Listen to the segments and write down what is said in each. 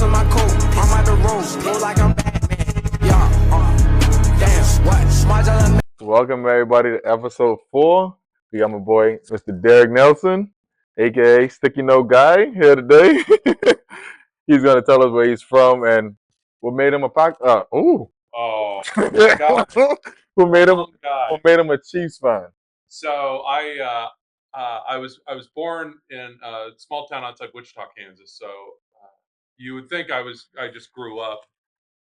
in my coat. I'm out the road, feel like I'm Batman. Yeah, damn, what? Smart element. Welcome everybody to episode 4. We got my boy Mr. Derek Nelson, aka Sticky Note Guy, here today. He's gonna tell us where he's from and what made him a Oh, God. what made him God. what made him a Chiefs fan. So I was born in a small town outside Wichita, Kansas. So you would think I just grew up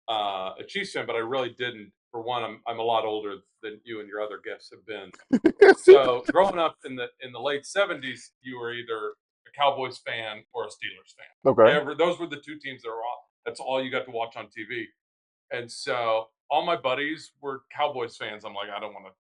a Chiefs fan, but I really didn't. For one, I'm a lot older than you and your other guests have been. So growing up in the late '70s, you were either a Cowboys fan or a Steelers fan. Okay. Those were the two teams that were all. That's all you got to watch on TV. And so all my buddies were Cowboys fans. I'm like, I don't want to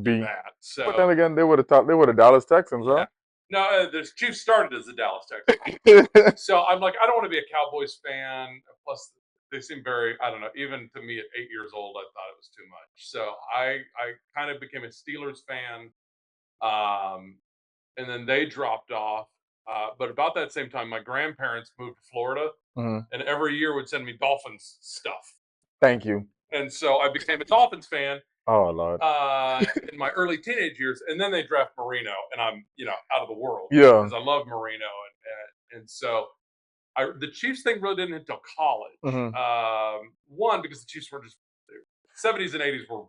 do that. So, But then again, they were the Dallas Texans, huh? no, the Chiefs started as the Dallas Texans. So I'm like, I don't want to be a Cowboys fan. Plus, they seem very, I don't know, even to me at 8 years old, I thought it was too much. So I kind of became a Steelers fan. And then they dropped off. But about that same time, my grandparents moved to Florida, and every year would send me Dolphins stuff. Thank you. And so I became a Dolphins fan. Oh Lord. In my early teenage years, and then they draft Marino, and I'm out of the world. Yeah. Because I love Marino, and so the Chiefs thing really didn't hit until college. One, because the Chiefs were just 70s and 80s were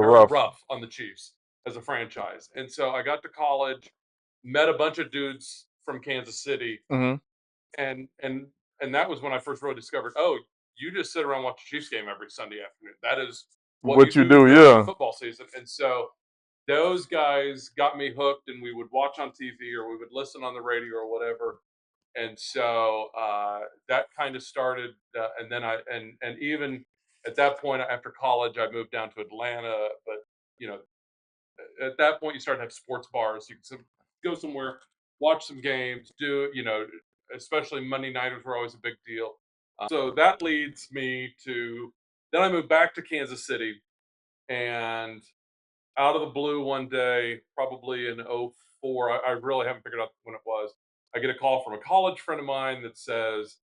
very rough on the Chiefs as a franchise, and so I got to college, met a bunch of dudes from Kansas City, and that was when I first really discovered, oh, you just sit around and watch a Chiefs game every Sunday afternoon. That is what you do yeah. Football season. And so those guys got me hooked, and we would watch on TV or we would listen on the radio or whatever. And so that kind of started, and then and even at that point after college, I moved down to Atlanta. But at that point, you start to have sports bars. You can go somewhere, watch some games, especially Monday nighters were always a big deal. So that leads me to, then I moved back to Kansas City, and out of the blue one day, probably in '04, I really haven't figured out when it was, I get a call from a college friend of mine that says,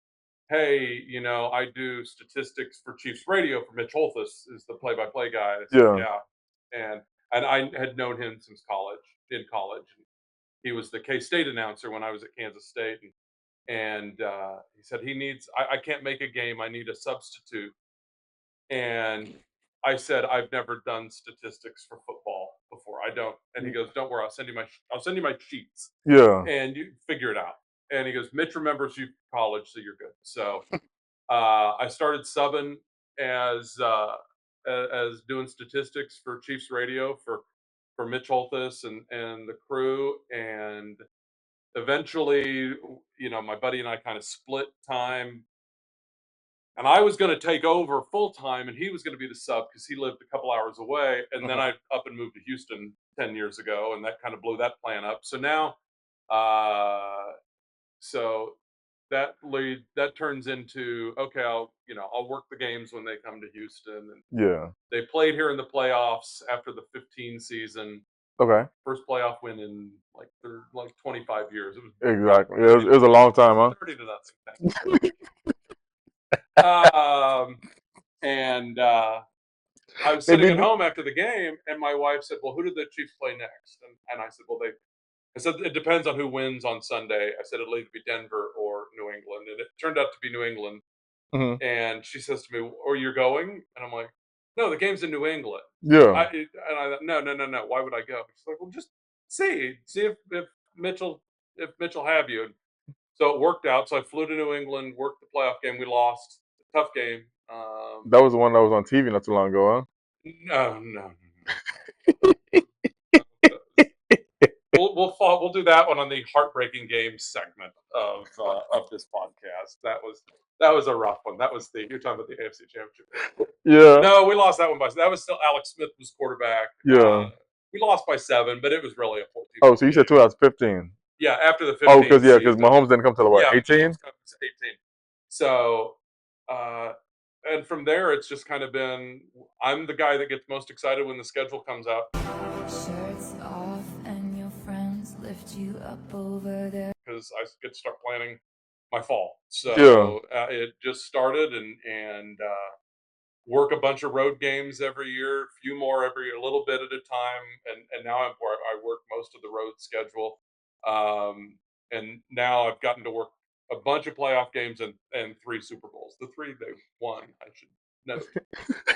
hey, I do statistics for Chiefs Radio for Mitch Holthus, is the play-by-play guy. I said, yeah. And I had known him since in college. He was the K-State announcer when I was at Kansas State. And he said I can't make a game. I need a substitute. And I said, I've never done statistics for football before. I don't. And he goes, don't worry. I'll send you my sheets. Yeah. And you figure it out. And he goes, Mitch remembers you from college, so you're good. So I started subbing as doing statistics for Chiefs Radio for Mitch Holthus and the crew. And eventually, my buddy and I kind of split time, and I was going to take over full time, and he was going to be the sub because he lived a couple hours away. And then I up and moved to Houston 10 years ago, and that kind of blew that plan up. So now, so that turns into, okay, I'll work the games when they come to Houston. And they played here in the playoffs after the 15 season. Okay. First playoff win in like 25 years. It was exactly. It was a long time, huh? 30-0. And I was sitting at home after the game, and my wife said, well, who did the Chiefs play next? And I said, I said, it depends on who wins on Sunday. I said, it'll either be Denver or New England. And it turned out to be New England. And she says to me, "Or you're going?" And I'm like, "No, the game's in New England." Yeah. I no. Why would I go? She's like, "Well, just see if Mitchell have you." And so it worked out. So I flew to New England, worked the playoff game. We lost. Tough game. That was the one that was on TV not too long ago, huh? No. We'll do that one on the heartbreaking games segment of this podcast. That was a rough one. You're talking about the AFC Championship. Yeah. No, we lost that one that was still Alex Smith was quarterback. Yeah. We lost by 7, but it was really a 14. Oh, so you said 2015. Yeah, after the 15. Oh, because Mahomes didn't come to the what? 18. 18. So, and from there, it's just kind of been. I'm the guy that gets most excited when the schedule comes out. Shirts off and your friends lift you up over there. Because I get to start planning my fall. So it just started, and work a bunch of road games every year, a few more every year, a little bit at a time, and now I work most of the road schedule, and now I've gotten to work a bunch of playoff games and 3 Super Bowls. The 3 they won, I should note.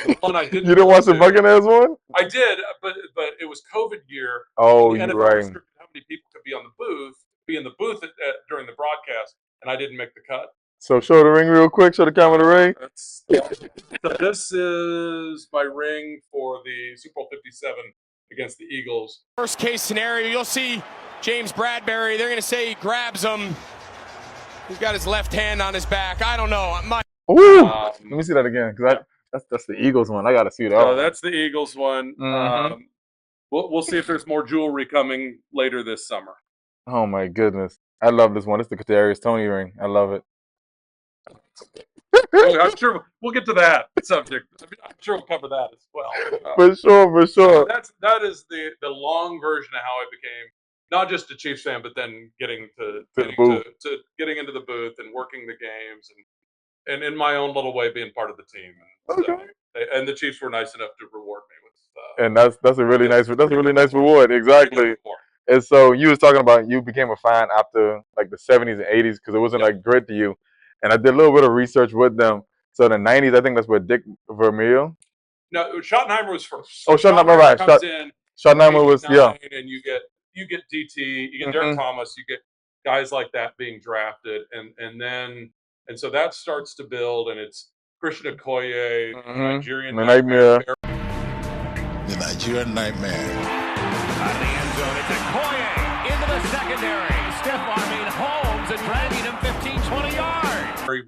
The one I didn't. You didn't watch the Buccaneers one? I did, but it was COVID year. Oh, The you're NFL right. restricted how many people could be in the booth during the broadcast, and I didn't make the cut. So show the ring real quick. Show the camera the ring. So this is my ring for the Super Bowl 57 against the Eagles. Worst case scenario, you'll see James Bradbury. They're going to say he grabs him. He's got his left hand on his back. I don't know. Ooh. Let me see that again, because that's the Eagles one. I got to see that. So that's the Eagles one. Mhm. We'll see if there's more jewelry coming later this summer. Oh my goodness, I love this one. It's the Kadarius Toney ring. I love it. I'm sure we'll get to that subject. I'm sure we'll cover that as well. For sure. That is the long version of how I became not just a Chiefs fan, but then getting into the booth and working the games and in my own little way being part of the team. And the Chiefs were nice enough to reward me with. And that's a really nice reward. Exactly. And so you was talking about you became a fan after like the 70s and 80s because it wasn't like great to you. And I did a little bit of research with them. So in the 90s, I think that's where Dick Vermeil. No, Schottenheimer was first. Oh, Schottenheimer, right. Schottenheimer was, yeah. And you get DT, you get Derek Thomas, you get guys like that being drafted. And so that starts to build, and it's Christian Okoye, Nigerian Nightmare. The Nigerian Nightmare. Out of the end zone, it's Okoye into the secondary. Stephon Holmes and dragging him 15-20 yards.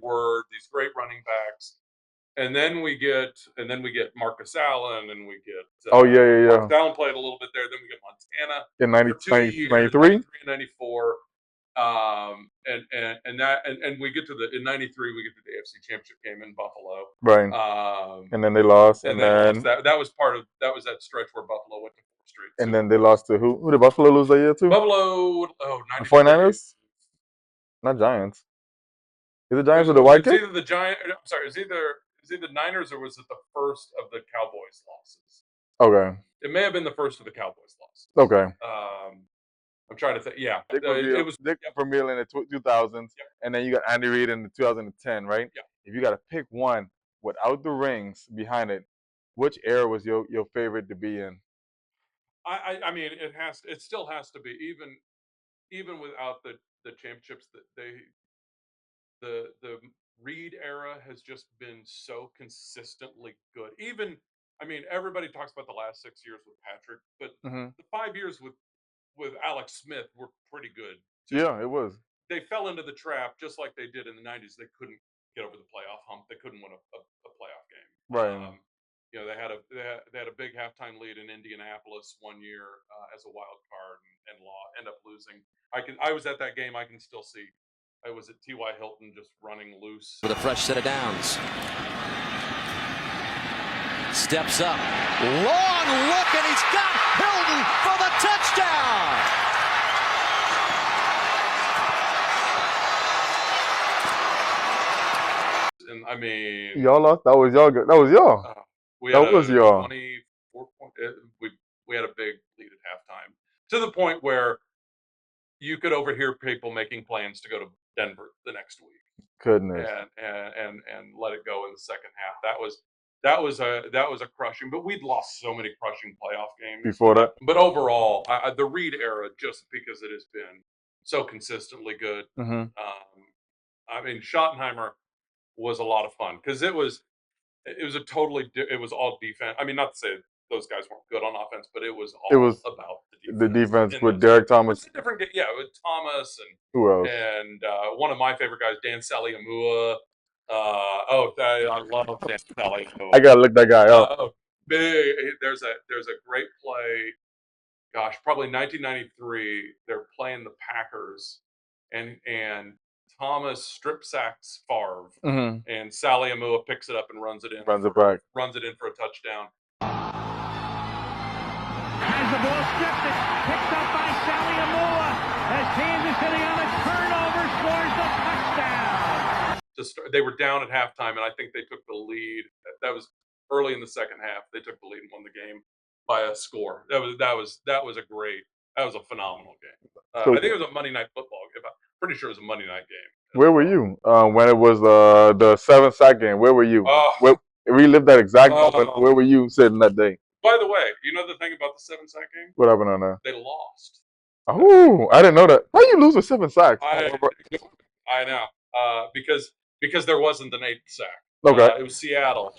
Word, these great running backs, and then we get Marcus Allen, and we get Marcus Allen played a little bit there. Then we get Montana in 93 and 94, and we get to in 93 we get to the AFC Championship game in Buffalo, right? And then they lost, and then that was that stretch where Buffalo went to 4th Street, and then they lost to who? Who did Buffalo lose that year to? Buffalo, 49ers, not Giants. Is it Giants or the White Kid? It's either the Giants. I'm sorry. It's either Niners or was it the first of the Cowboys losses? Okay. It may have been the first of the Cowboys losses. Okay. I'm trying to think. Yeah. It was Dick Vermeil in the 2000s, and then you got Andy Reid in the 2010, right? Yeah. If you got to pick one without the rings behind it, which era was your favorite to be in? I mean, it still has to be even without the championships that the Reid era has just been so consistently good. Even, I mean, everybody talks about the last 6 years with Patrick, but the 5 years with Alex Smith were pretty good too. Yeah, it was. They fell into the trap just like they did in the 90s. They couldn't get over the playoff hump. They couldn't win a playoff game. Right. They had a big halftime lead in Indianapolis one year as a wild card and end up losing. I was at that game. I can still see. I was at T.Y. Hilton just running loose. With a fresh set of downs. Steps up. Long look, and he's got Hilton for the touchdown. And I mean, y'all lost. That was y'all. That was y'all. That was y'all. 24 point. We had a big lead at halftime to the point where you could overhear people making plans to go to Denver the next week. Goodness. And let it go in the second half. That was a crushing. But we'd lost so many crushing playoff games before that. But overall, the Reid era, just because it has been so consistently good. I mean, Schottenheimer was a lot of fun because it was all defense. I mean, not to say those guys weren't good on offense, but it was about the defense with Derek Thomas. It's a different game, with Thomas and who else? And one of my favorite guys, Dan Saliamua. I love Dan Saliamua. I gotta look that guy up. There's a great play. Gosh, probably 1993. They're playing the Packers, and Thomas strip sacks Favre, and Saliamua picks it up and runs it in. Runs it back. Runs it in for a touchdown. Has the ball stripped, picked up by Saliamua as Kansas City on a turnover scores the touchdown. They were down at halftime, and I think they took the lead. That was early in the second half. They took the lead and won the game by a score. That was a phenomenal game. So I think it was a Monday Night Football game. I'm pretty sure it was a Monday night game. where were you when it was the 7-sack game? Where were you? Oh. Where, we lived that exact moment. Oh. Where were you sitting that day? By the way, you know the thing about the 7-sack game? What happened on that? They lost. Oh, I didn't know that. How you lose with 7 sacks? I know. Because there wasn't an 8th sack. Okay. It was Seattle.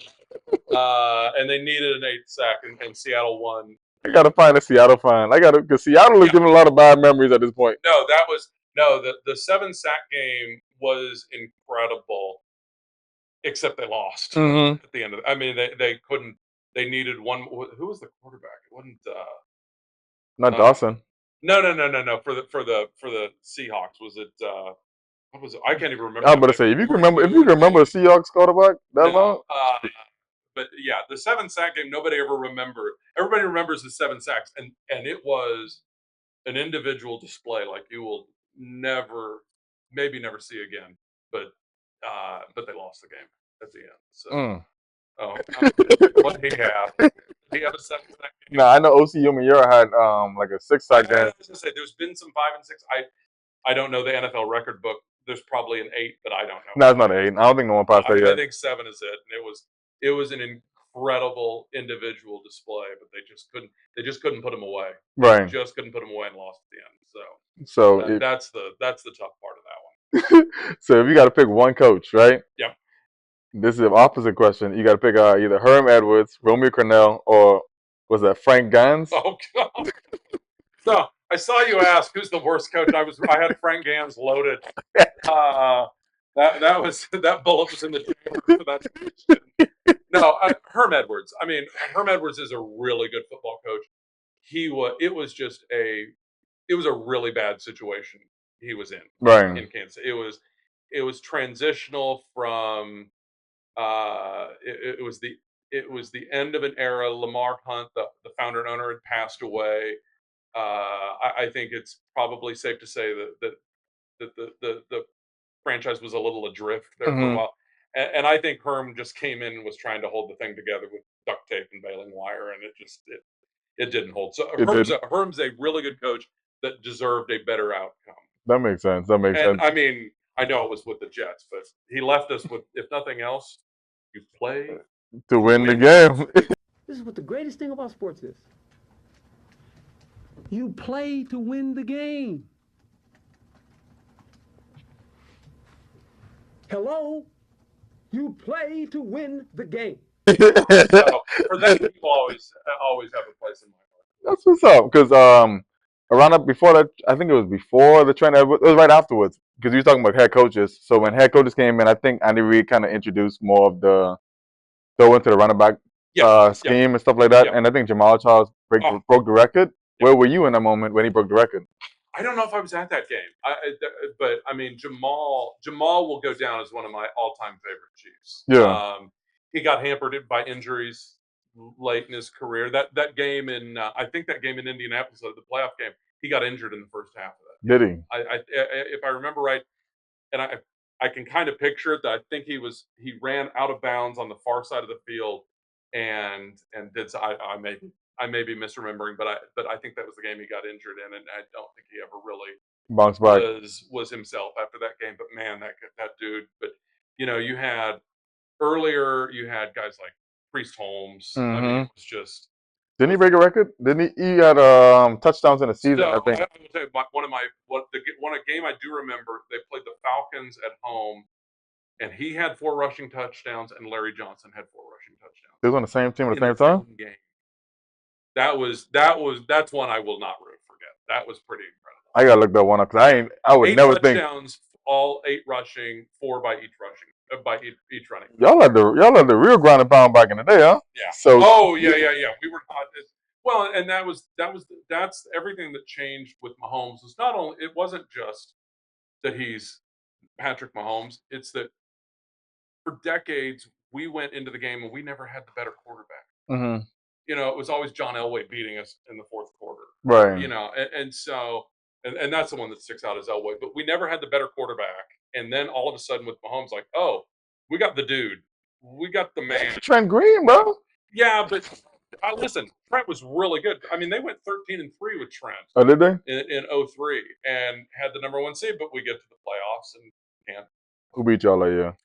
And they needed an 8th sack, and Seattle won. I gotta find a Seattle fan. Because Seattle is giving a lot of bad memories at this point. The 7-sack game was incredible, except they lost Mm-hmm. at the end of it. I mean, they couldn't. They needed one. Who was the quarterback? It wasn't. Not Dawson. No. For the Seahawks, was it? What was it? I can't even remember. I was about to say, if you can remember the Seahawks quarterback that long. But yeah, the 7-sack game, nobody ever remembered. Everybody remembers the 7 sacks, and it was an individual display like you will maybe never see again. But they lost the game at the end. So, what did he have? Did he have a 7-sack game? No, I know OC Umenyiora had like a 6-sack game. I was gonna say there's been some 5 and 6. I don't know the NFL record book. There's probably an 8, but I don't know. No, it's not an 8. I don't think no one passed that yet. I think 7 is it, and it was an incredible individual display, but they just couldn't put him away. Right. They just couldn't put him away and lost at the end. So that's the tough part of that one. So if you got to pick one coach, right? Yep. This is the opposite question. You got to pick either Herm Edwards, Romeo Crennel, or was that Frank Gans? Oh God. So I saw you ask who's the worst coach. I had Frank Gans loaded. That bullet was in the chamber for that question. No, Herm Edwards. I mean, Herm Edwards is a really good football coach. It was a really bad situation he was in Right. Kansas. It was transitional from it was the end of an era. Lamar Hunt, the founder and owner, had passed away. I think it's probably safe to say that the franchise was a little adrift there for a while. And I think Herm just came in and was trying to hold the thing together with duct tape and baling wire, and it didn't hold. So Herm's a really good coach that deserved a better outcome. That makes sense. And I mean, I know it was with the Jets, but he left us with, if nothing else, you play to win the game. This is what the greatest thing about sports is. You play to win the game. Hello? You play to win the game. So for that, people always have a place in my heart. That's what's up. Because around up before that, I think it was before the trend. It was right afterwards. Because you were talking about head coaches. So when head coaches came in, I think Andy Reid kind of introduced more of the throw into the running back scheme and stuff like that. And I think Jamal Charles broke the record. Where were you in that moment when he broke the record? I don't know if I was at that game, but I mean Jamal will go down as one of my all-time favorite Chiefs. Yeah, he got hampered by injuries late in his career. That game in I think that game in Indianapolis, the playoff game, he got injured in the first half of that. Did he? If I remember right, and I can kind of picture it. That I think he ran out of bounds on the far side of the field, and did. I may be misremembering, but I think that was the game he got injured in, and I don't think he ever really bounced back. Was himself after that game. But man, that dude. But you had guys like Priest Holmes. I mean, it was just. Didn't he break a record? Didn't he? He had touchdowns in a season. So, I think. I will tell you, game I do remember. They played the Falcons at home, and he had 4 rushing touchdowns, and Larry Johnson had 4 rushing touchdowns. They was on the same team at the same time. Game. That's one I will not forget. That was pretty incredible. I gotta look that one up because I would never think. 8 touchdowns, all 8 rushing, 4 by each each running. Y'all had the real ground and pound back in the day, huh? Yeah. So. Oh yeah. We were well, and that's everything that changed with Mahomes. It wasn't just that he's Patrick Mahomes. It's that for decades we went into the game and we never had the better quarterback. Mm-hmm. It was always John Elway beating us in the fourth quarter. Right. And so and that's the one that sticks out as Elway. But we never had the better quarterback. And then all of a sudden with Mahomes, like, oh, we got the dude. We got the man. Trent Green, bro. Yeah, but listen, Trent was really good. I mean, they went 13-3 with Trent Oh, did they? in 03 and had the number 1 seed, but we get to the playoffs and can't. Who beat y'all that year?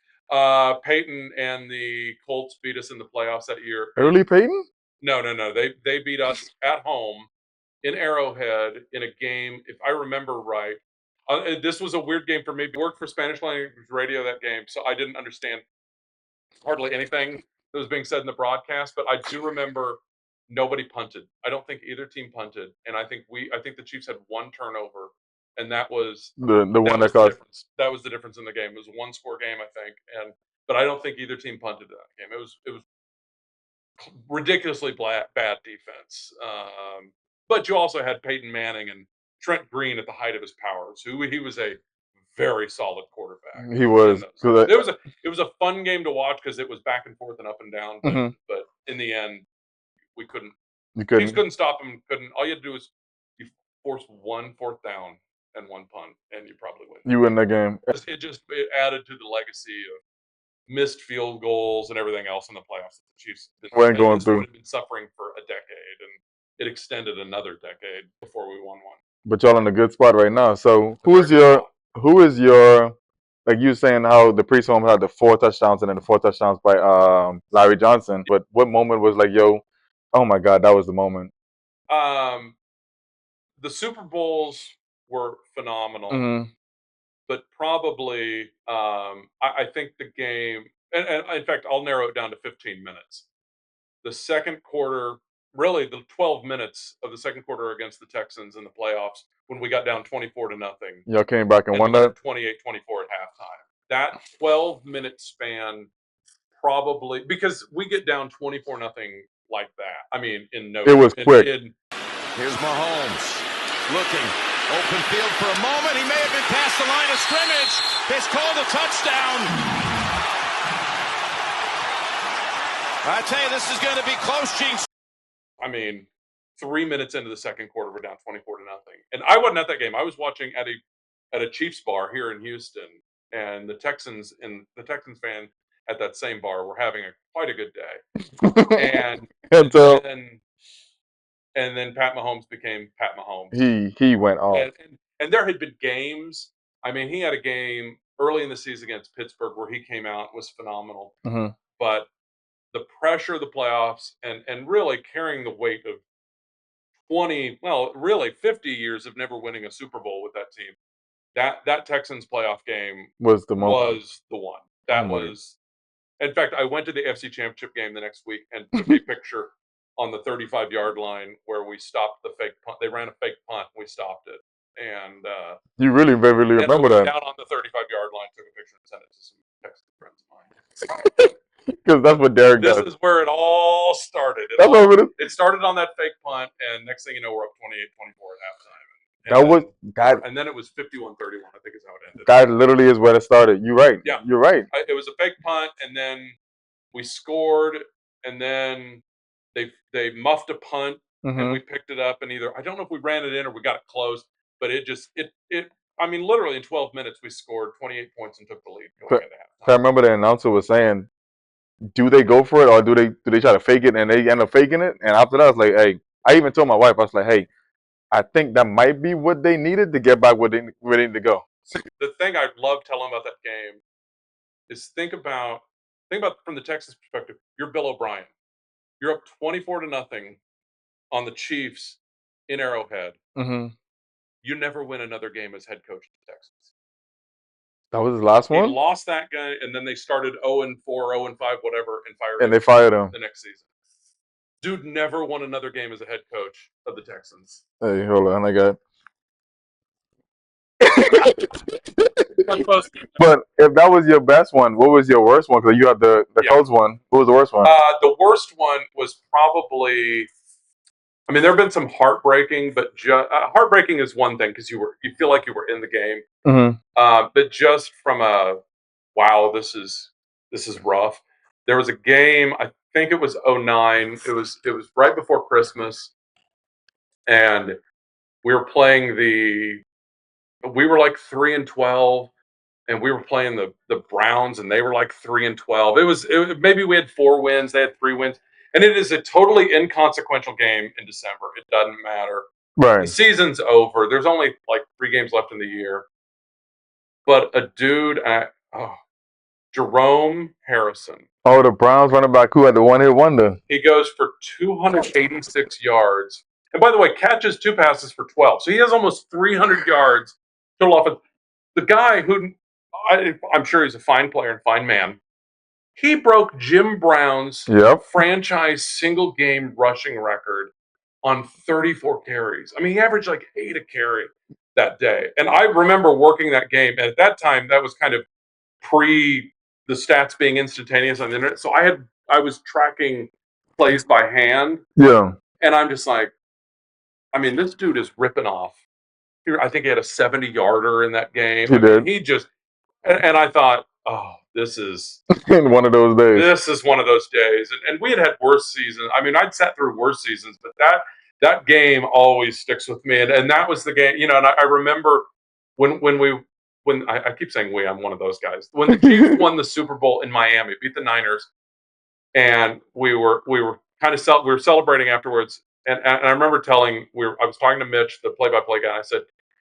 Peyton and the Colts beat us in the playoffs that year. Early Peyton? No. They beat us at home in Arrowhead in a game, if I remember right. This was a weird game for me. I worked for Spanish language radio that game, so I didn't understand hardly anything that was being said in the broadcast. But I do remember nobody punted. I don't think either team punted, and I think the Chiefs had 1 turnover, and that was The one was that the cost. difference. That was the difference in the game. It was a 1-score game, I think, but I don't think either team punted that game. It was ridiculously bad defense. But you also had Peyton Manning and Trent Green at the height of his powers. He was a very solid quarterback. He was. It was a fun game to watch because it was back and forth and up and down. But in the end, we couldn't. You Teams couldn't. couldn't stop him. All you had to do was you force 1 4th down and 1 punt, and you probably win. You win the game. It added to the legacy of missed field goals and everything else in the playoffs that the Chiefs Weren't going this through. would have been suffering for a decade, and it extended another decade before we won one. But y'all in a good spot right now. So who is your like you saying how the Priest home had the 4 touchdowns and then the 4 touchdowns by Larry Johnson. But what moment was like, yo, oh my God, that was the moment. The Super Bowls were phenomenal. Mm-hmm. But probably, I think the game, and in fact, I'll narrow it down to 15 minutes. The second quarter, really the 12 minutes of the second quarter against the Texans in the playoffs when we got down 24-0. Y'all came back and won that? 28-24 at halftime. That 12-minute span probably, because we get down 24-0 like that. I mean, it was quick. Here's Mahomes looking. Open field for a moment. He may have been past the line of scrimmage. It's called a touchdown. I tell you, this is going to be close, Gene. I mean, 3 minutes into the second quarter, we're down 24-0. And I wasn't at that game. I was watching at a Chiefs bar here in Houston, and the Texans fan at that same bar were having quite a good day. And then Pat Mahomes became Pat Mahomes. He went off. And there had been games. I mean, he had a game early in the season against Pittsburgh where he came out and was phenomenal. Mm-hmm. But the pressure of the playoffs and really carrying the weight of 50 years of never winning a Super Bowl with that team. That Texans playoff game was the moment. Was the one. That was. In fact, I went to the FC Championship game the next week and took a picture on the 35-yard line where we stopped the fake punt. They ran a fake punt. We stopped it. And you really vividly remember that. Down on the 35-yard line, took a picture and sent it to some Texas friends of mine. Because that's what Derek does. This is where it all started. It started on that fake punt, and next thing you know, we're up 28-24 at halftime. And then it was 51-31, I think is how it ended. That literally is where it started. You're right. Yeah. You're right. It was a fake punt, and then we scored, and then they muffed a punt, and we picked it up, and I don't know if we ran it in or we got it close, but I mean, literally in 12 minutes, we scored 28 points and took the lead going into halftime. I remember the announcer was saying, do they go for it or do they try to fake it, and they end up faking it? And after that, I was like, hey, I even told my wife, I was like, hey, I think that might be what they needed to get back where they need to go. The thing I love telling about that game is think about from the Texas perspective. You're Bill O'Brien. You're up 24-0 on the Chiefs in Arrowhead. Mm-hmm. You never win another game as head coach of the Texans. That was his last one? He lost that guy, and then they started 0-4, 0-5, whatever, and fired him. And they fired him the next season. Dude never won another game as a head coach of the Texans. Hey, hold on, I got But if that was your best one, what was your worst one? Because you had the Colts one. What was the worst one? The worst one was probably, I mean, there have been some heartbreaking, but heartbreaking is one thing because you feel like you were in the game. Mm-hmm. But just from wow, this is rough. There was a game, I think it was 2009. It was right before Christmas, and we were playing the we were like 3-12, and we were playing the Browns, and they were like 3-12. Maybe we had 4 wins, they had 3 wins, and it is a totally inconsequential game in December. It doesn't matter. The Right. season's over. There's only like 3 games left in the year. But a dude Jerome Harrison. Oh, the Browns running back who had the one-hit wonder. He goes for 286 yards. And by the way, catches 2 passes for 12. So he has almost 300 yards total offense. The guy who I'm sure he's a fine player and fine man. He broke Jim Brown's franchise single game rushing record on 34 carries. I mean, he averaged like 8 a carry that day. And I remember working that game. And at that time, that was kind of pre the stats being instantaneous on the internet. So I was tracking plays by hand. Yeah. And I'm just like, I mean, this dude is ripping off. I think he had a 70-yarder in that game. He did. He just, and I thought, oh, this is one of those days. This is one of those days. And we had worse seasons. I mean, I'd sat through worse seasons, but that game always sticks with me. And that was the game, you know, and I remember when I keep saying I'm one of those guys. When the Chiefs won the Super Bowl in Miami, beat the Niners, and we were celebrating afterwards. And I remember I was talking to Mitch, the play-by-play guy. I said,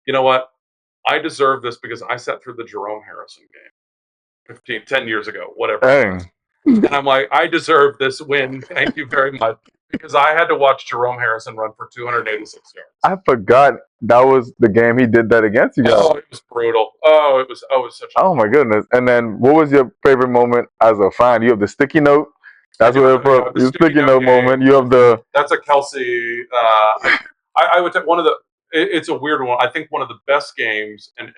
you know what? I deserve this because I sat through the Jerome Harrison game 10 years ago, whatever. Dang. And I'm like, I deserve this win. Thank you very much. Because I had to watch Jerome Harrison run for 286 yards. I forgot that was the game he did that against you guys. Oh, it was brutal. It was such a... Oh, my goodness. And then what was your favorite moment as a fan? You have the sticky note. That's where the sticky note moment. You have the... That's a Kelsey... I would take one of the... It's a weird one. I think one of the best games, and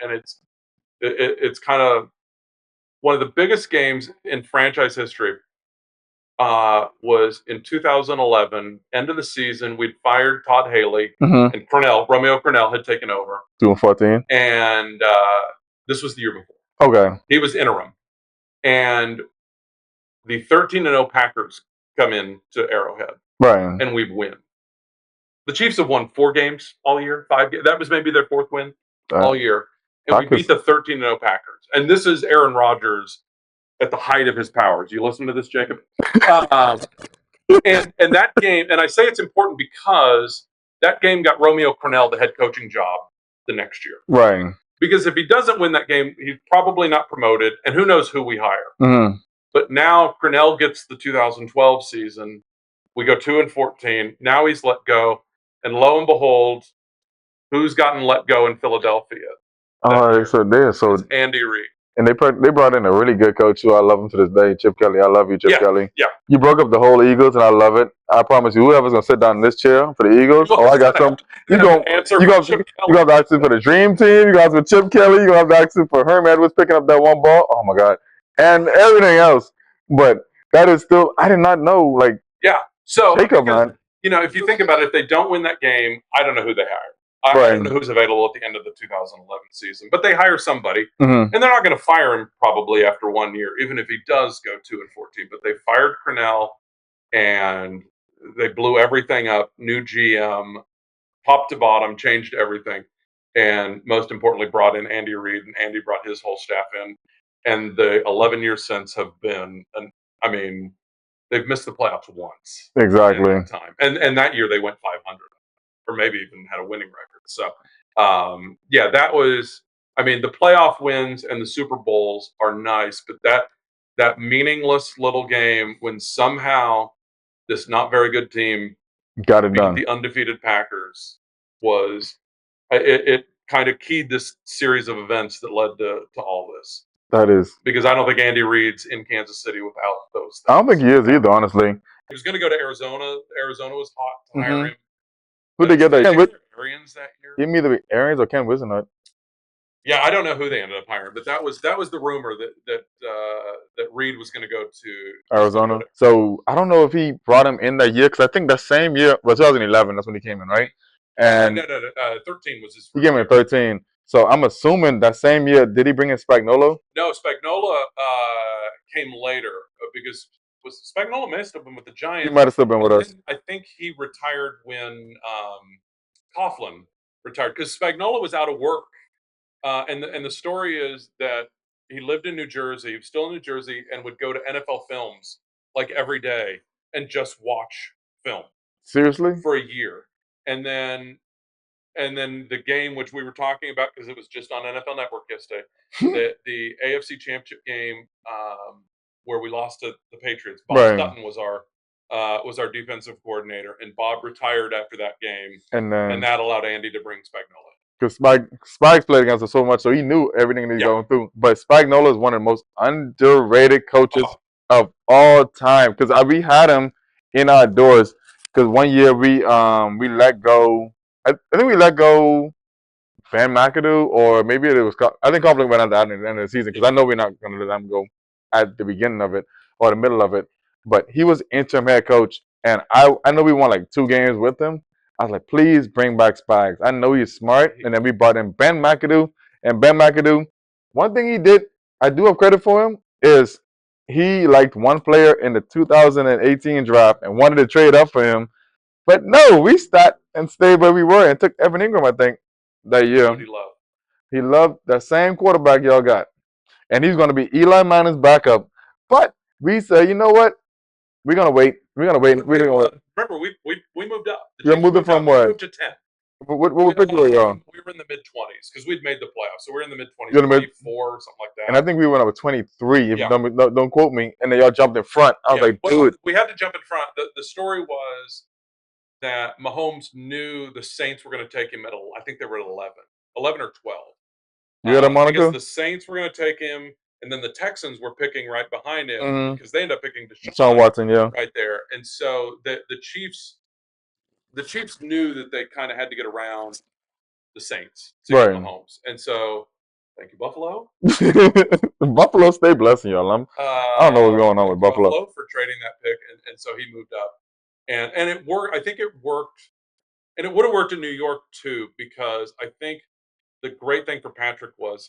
it's kind of one of the biggest games in franchise history, was in 2011, end of the season. We'd fired Todd Haley, and Romeo Cornell had taken over. 2014. And this was the year before. Okay. He was interim. And the 13-0 Packers come in to Arrowhead. Right. And we win. The Chiefs have won 4 games all year, 5 games. That was maybe their 4th win all year. And we beat the 13-0 Packers. And this is Aaron Rodgers at the height of his powers. You listen to this, Jacob? And that game, and I say it's important because that game got Romeo Cornell the head coaching job the next year. Right. Because if he doesn't win that game, he's probably not promoted, and who knows who we hire. But now Cornell gets the 2012 season. We go 2-14. Now he's let go. And lo and behold, who's gotten let go in Philadelphia? So it's Andy Reid. And they brought in a really good coach who I love him to this day, Chip Kelly. I love you, Chip Kelly. Yeah. You broke up the whole Eagles, and I love it. I promise you, whoever's gonna sit down in this chair for the Eagles, I got some. You gonna have to ask for the Dream Team. You got for Chip Kelly. You gonna have to ask for Herm Edwards picking up that one ball. Oh my God, and everything else. But that is still, I did not know. Like, so Jacob, man. You know, if you think about it, if they don't win that game, I don't know who they hire. I don't know who's available at the end of the 2011 season, but they hire somebody, and they're not going to fire him probably after 1 year, even if he does go 2-14. But they fired Cornell, and they blew everything up. New GM, top to bottom, changed everything, and most importantly, brought in Andy Reid, and Andy brought his whole staff in. And the 11 years since have been, they've missed the playoffs once. Exactly. In that time, and that year they went 500. Or maybe even had a winning record. So, that was. I mean, the playoff wins and the Super Bowls are nice, but that meaningless little game when somehow this not very good team got it done, the undefeated Packers, was it kind of keyed this series of events that led to all this. That is because I don't think Andy Reid's in Kansas City without those things. I don't think he is either, honestly. He was going to go to Arizona. Arizona was hot to hire him. Who'd they get that? Arians that year? Give me the Arians or Ken Wisenhunt. Yeah, I don't know who they ended up hiring, but that was the rumor that Reid was going to go to Arizona. So I don't know if he brought him in that year because I think that same year, 2011, that's when he came in, right? And no, 13 was his. He came in 13. So I'm assuming that same year, did he bring in Spagnuolo? No, Spagnuolo came later because Spagnuolo may have still been with the Giants. He might have still been with us. I think he retired when Coughlin retired because Spagnuolo was out of work And the story is that he lived in New Jersey, still in New Jersey, and would go to NFL Films like every day and just watch film Seriously? for a year. And then the game, which we were talking about because it was just on NFL Network yesterday, the AFC Championship game where we lost to the Patriots. Bob Right. Sutton was our defensive coordinator, and Bob retired after that game, And then and that allowed Andy to bring Spagnuolo. because Spikes played against us so much, so he knew everything that he's Yeah. going through. But Spagnuolo is one of the most underrated coaches Oh. of all time because we had him in our doors. Because one year we let go. I think we let go Ben McAdoo, or maybe it was. I think Coughlin went at the end of the season because I know we're not going to let them go at the beginning of it or the middle of it. But he was interim head coach, and I know we won like 2 games with him. I was like, please bring back Spags. I know he's smart. And then we brought in Ben McAdoo. And Ben McAdoo, one thing he did, I do have credit for him, is he liked one player in the 2018 draft and wanted to trade up for him. But no, we sat and stayed where we were and took Evan Ingram, I think, that year. What he loved. He loved that same quarterback y'all got. And he's going to be Eli Manning's backup. But we said, you know what? We're going to wait. We're going to wait. We're going to Remember, we moved up. The You Chiefs moved it moved from up. We what? moved to 10. What pick were you on? We were in the mid-20s because we'd made the playoffs. So we're in the mid-20s, You're in the mid- 24 or something like that. And I think we went up with 23. If Yeah. don't quote me. And then y'all jumped in front. I was Yeah, like, well, dude. we had to jump in front. The story was that Mahomes knew the Saints were going to take him at, I think they were at 11 or 12. You got a moniker? Because the Saints were going to take him, and then the Texans were picking right behind him Mhm. because they ended up picking Deshaun Watson, yeah. right there. And so the Chiefs knew that they kind of had to get around the Saints to get Right. Mahomes. And so, thank you, Buffalo. Buffalo stay blessing y'all. I don't know what's going on with Buffalo. For trading that pick, and so he moved up, and it worked. I think it worked, and it would have worked in New York too, because I think the great thing for Patrick was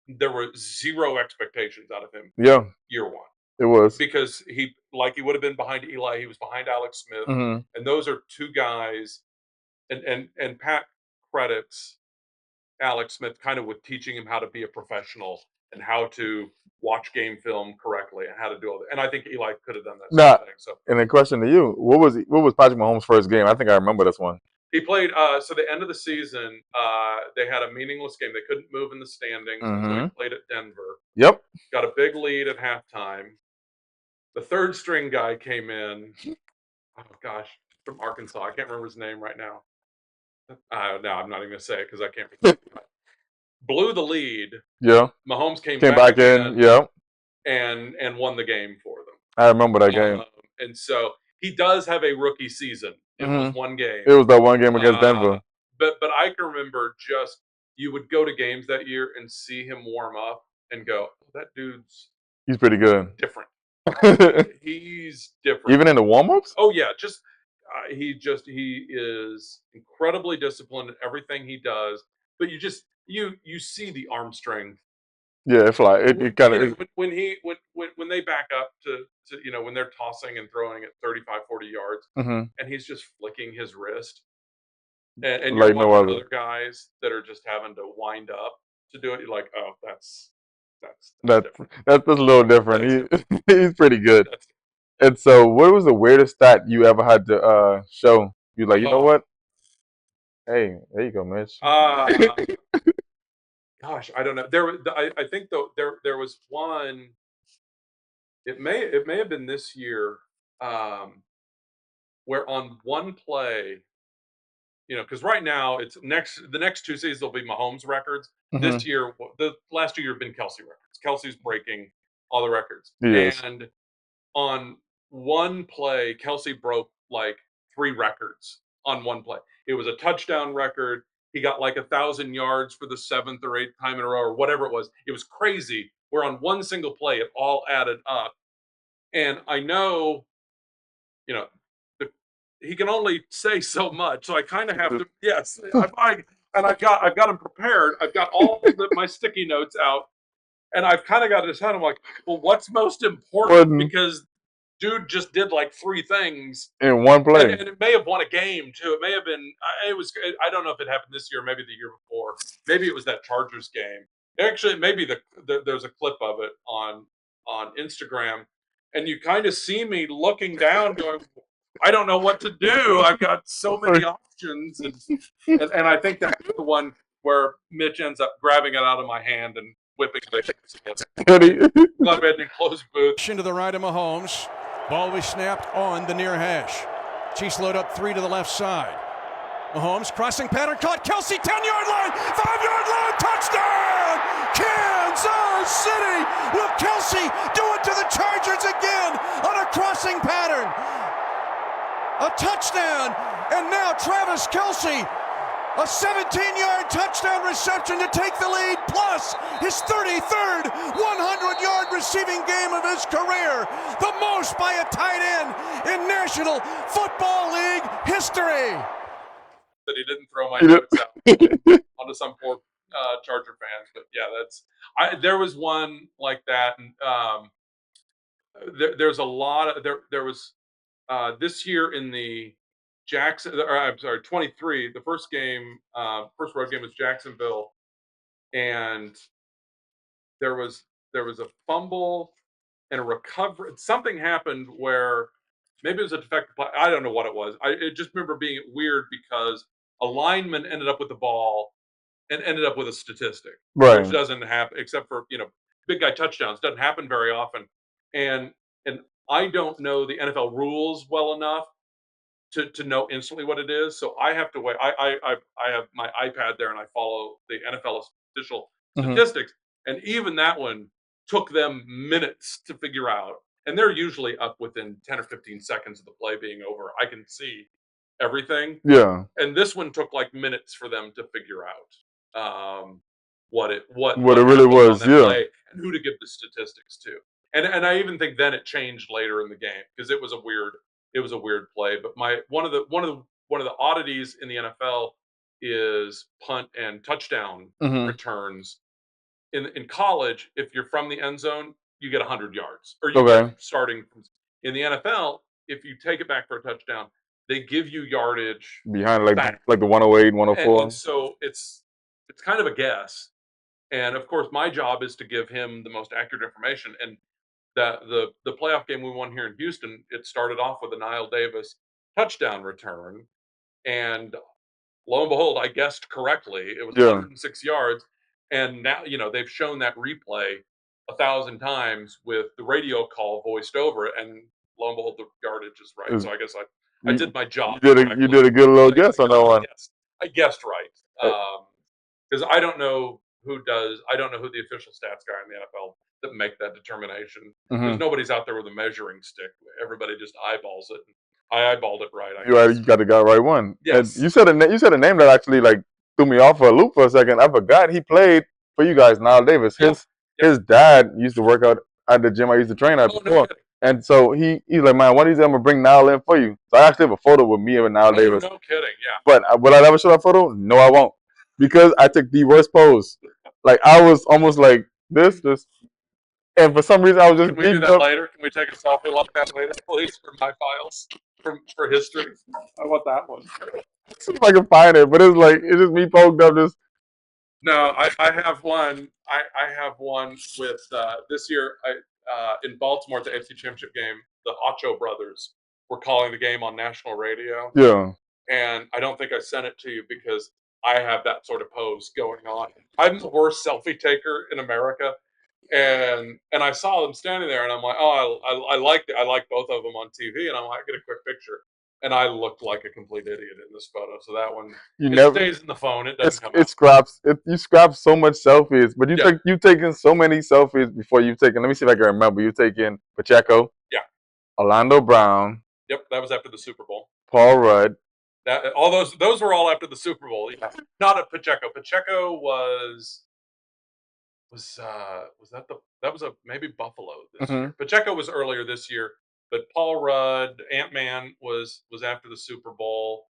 there were zero expectations out of him Yeah, year one it was. because he would have been behind Eli. He was behind Alex Smith, hmm and those are two guys, and Pat credits Alex Smith kind of with teaching him how to be a professional and how to watch game film correctly and how to do all that. And I think Eli could have done that Nah. same thing. So And the question to you, what was Patrick Mahomes' first game? I think I remember this one. he played. So the end of the season, they had a meaningless game. They couldn't move in the standings, so he played at Denver. Yep. Got a big lead at halftime. The third string guy came in. Oh gosh, from Arkansas. I can't remember his name right now. No, I'm not even gonna say it because I can't remember. Blew the lead. Yeah. Mahomes came back in. Yeah. and won the game for them. I remember that game. And so he does have a rookie season. It was one game. It was that one game against Denver. But I can remember just you would go to games that year and see him warm up and go, that dude's He's pretty good. different. He's different. Even in the warm-ups? Oh yeah, just he is incredibly disciplined in everything he does. But you see the arm strength. Yeah, it fly. It kind of. When they back up to when they're tossing and throwing at 35, 40 yards, and he's just flicking his wrist, and you're Like no watching other. other guys that are just having to wind up to do it. You're like, oh, that's That's different. a little different. He's pretty good. That's And so, what was the weirdest stat you ever had to show? You like, you know Oh. what? Hey, there you go, Mitch. Gosh, I don't know. I think though there was one. It may have been this year, where on one play, because right now it's the next 2 seasons will be Mahomes records. This year, the last 2 years have been Kelsey records. Kelsey's breaking all the records, Yes. and on one play, Kelsey broke like 3 records on one play. It was a touchdown record. He got like 1,000 yards for the 7th or 8th time in a row, or whatever it was. It was crazy. Where on one single play, it all added up. And I know, he can only say so much, so I kind of have to. Yes, I've got him prepared. I've got all my sticky notes out, and I've kind of got it in his head. I'm like, well, what's most important? Because dude just did like 3 things. In one play. And it may have won a game too. It may have been. I don't know if it happened this year, or maybe the year before. Maybe it was that Chargers game. Actually, maybe there's a clip of it on Instagram, and you kind of see me looking down, going, I don't know what to do. I've got so many options, and I think that's the one where Mitch ends up grabbing it out of my hand and whipping it. Glad we had an enclosed booth. Into the right of Mahomes. Ball was snapped on the near hash. Chiefs load up 3 to the left side. Mahomes crossing pattern caught. Kelsey 10-yard line, 5-yard line, touchdown! Kansas City! Will Kelsey do it to the Chargers again on a crossing pattern? A touchdown, and now Travis Kelsey, a 17-yard touchdown reception to take the lead, plus his 33rd 100-yard receiving game of his career, the most by a tight end in National Football League history. That he didn't throw my notes out onto some poor Charger fans, but yeah, there was one like that, and there's a lot of there was this year in the Jackson, or I'm sorry, 23. The first road game was Jacksonville, and there was a fumble and a recovery. Something happened where maybe it was a defective play. I don't know what it was. I just remember being weird because a lineman ended up with the ball and ended up with a statistic, Right. which doesn't happen except for big guy touchdowns. Doesn't happen very often, and I don't know the NFL rules well enough to know instantly what it is. So I have to wait. I have my iPad there and I follow the NFL official statistics. And even that one took them minutes to figure out. And they're usually up within 10 or 15 seconds of the play being over. I can see everything. Yeah. And this one took like minutes for them to figure out what it really was, play and who to give the statistics to. And I even think then it changed later in the game because it was a weird play. But one of the oddities in the NFL is punt and touchdown returns. In college, if you're from the end zone, you get 100 yards. Or you get starting in the NFL, if you take it back for a touchdown, they give you yardage behind like the 108, 104. And so it's kind of a guess. And of course, my job is to give him the most accurate information. And the playoff game we won here in Houston, it started off with a Niall Davis touchdown return, and lo and behold, I guessed correctly. It was 106 yards, and now they've shown that replay 1,000 times with the radio call voiced over it, and lo and behold, the yardage is right. So I guess I did my job. You did a good little guess on that one. I guessed right, because I don't know who the official stats guy in the NFL that make that determination. Because nobody's out there with a measuring stick. Everybody just eyeballs it. I eyeballed it right. You got the guy right one. Yes. And you said a name that actually like threw me off for a loop for a second. I forgot he played for you guys, Niall Davis. His dad used to work out at the gym I used to train at before. And so he's like, man, one of these days I'm gonna bring Niall in for you. So I actually have a photo with me and Niall Davis. No kidding, yeah. But will I ever show that photo? No, I won't. Because I took the worst pose. Like I was almost like this. And for some reason, I was just. Can we do that later? Can we take a selfie like that later, please, for my files, for history? I want that one. See if I can find it, but it's just me poked up. Just no, I have one. I have one with this year. In Baltimore at the AFC Championship game, the Ocho brothers were calling the game on national radio. Yeah. And I don't think I sent it to you because I have that sort of pose going on. I'm the worst selfie taker in America. And I saw them standing there, and I'm like, oh, I like both of them on TV, and I'm like, get a quick picture, and I looked like a complete idiot in this photo. So that one stays in the phone. It doesn't come out. You scrap so much selfies, but you've taken so many selfies before you've taken. Let me see if I can remember. You've taken Pacheco. Yeah. Orlando Brown. Yep, that was after the Super Bowl. Paul Rudd. All those were all after the Super Bowl. Yeah. Not at Pacheco. Pacheco was maybe Buffalo this year. Pacheco was earlier this year, but Paul Rudd, Ant-Man was after the Super Bowl.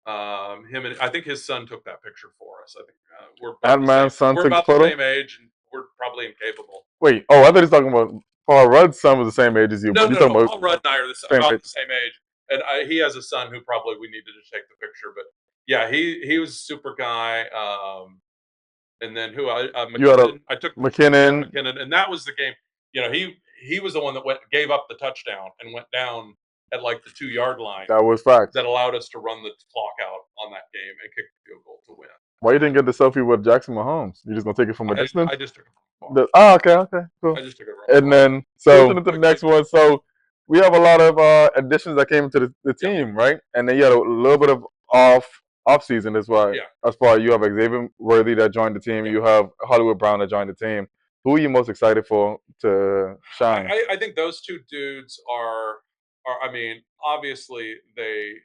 Him and I think his son took that picture for us. I think we're Ant-Man's son took the photo. We're about the same age, and we're probably incapable. Wait, I thought he was talking about Paul Rudd's son was the same age as you. No, but no, you're no. talking Paul Rudd and I are same about age. the same age, and he has a son who probably we need to just take the picture. But yeah, he was a super guy. And then who You had McKinnon, I took McKinnon. McKinnon, and that was the game. You know, he was the one that gave up the touchdown and went down at like the 2-yard line. That was facts. That allowed us to run the clock out on that game and kick the field goal to win. Why you didn't get the selfie with Jackson Mahomes? You just gonna take it from a distance? I just took it from afar. Okay, cool. I just took it from And then moving into the next one. So we have a lot of additions that came into the team, right? And then you had a little bit of off season as well. Yeah. As far as you have Xavier Worthy that joined the team, you have Hollywood Brown that joined the team. Who are you most excited for to shine? I think those two dudes are. I mean, obviously they